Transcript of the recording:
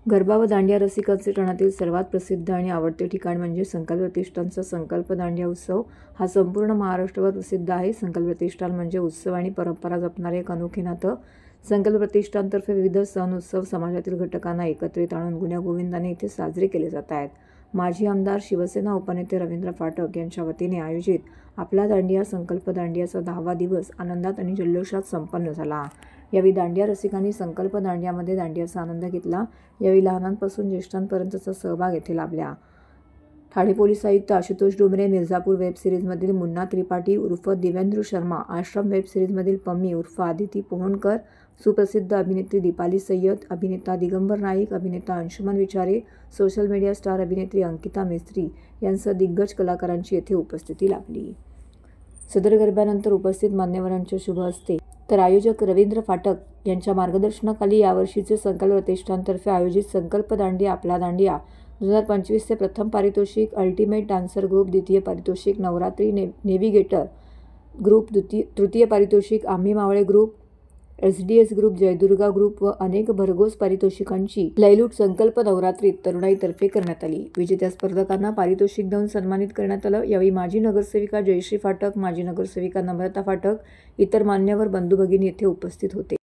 गरबा व दांडिया रसिकांचे ठाण्यातील सर्वात प्रसिद्ध आणि आवडते ठिकाण म्हणजे संकल्प प्रतिष्ठानचा संकल्प दांडिया उत्सव हा संपूर्ण महाराष्ट्रभर प्रसिद्ध आहे। संकल्प प्रतिष्ठान म्हणजे उत्सव आणि परंपरा जपणारे एक अनोखे नातं। संकल्प प्रतिष्ठानतर्फे विविध सण उत्सव समाजातील घटकांना एकत्रित आणून गुण्यागोविंदाने इथे साजरे केले जात आहेत। माजी आमदार शिवसेना उपनेते रवींद्र फाटक यांच्या वतीने आयोजित आपला दांडिया संकल्प दांडियाचा 10वा दिवस आनंदात आणि जल्लोषात संपन्न झाला। यावेळी दांडिया रसिकांनी संकल्प दांडियामध्ये दांडियाचा आनंद घेतला। यावेळी लहानांपासून ज्येष्ठांपर्यंतचा सहभाग येथे लाभला। ठाणे पोलीस आयुक्त आशुतोष डोंबरे, मिर्झापूर वेब सिरीजमधील मुन्ना त्रिपाठी उर्फ दिव्येंद्र शर्मा, आश्रम वेब सिरीजमधील पम्मी उर्फ आदिती पोहणकर, सुप्रसिद्ध अभिनेत्री दीपाली सय्यद, अभिनेता दिगंबर नाईक, अभिनेता अंशुमन विचारे, सोशल मीडिया स्टार अभिनेत्री अंकिता मिस्त्री यांसह दिग्गज कलाकारांची येथे उपस्थिती लाभली। सदर गरब्यानंतर उपस्थित मान्यवरांच्या शुभ हस्ते तर आयोजक रवींद्र फाटक यांच्या मार्गदर्शनाखाली यावर्षीचे संकल्प प्रतिष्ठानतर्फे आयोजित संकल्प दांडिया आपला दांडिया 2025चे प्रथम पारितोषिक अल्टिमेट डान्सर ग्रुप, द्वितीय पारितोषिक नवरात्री नेव्हिगेटर ग्रुप, तृतीय पारितोषिक Amhi Mavale group, SDS group, Jaydurga group व अनेक भरघोस पारितोषिकांची लयलूट संकल्प नवरात्रीत तरुणाईतर्फे करण्यात आली। विजेत्या स्पर्धकांना पारितोषिक देऊन सन्मानित करण्यात आलं। यावेळी माजी नगरसेविका जयश्री फाटक, माजी नगरसेविका नम्रता फाटक, इतर मान्यवर बंधू भगिनी येथे उपस्थित होते।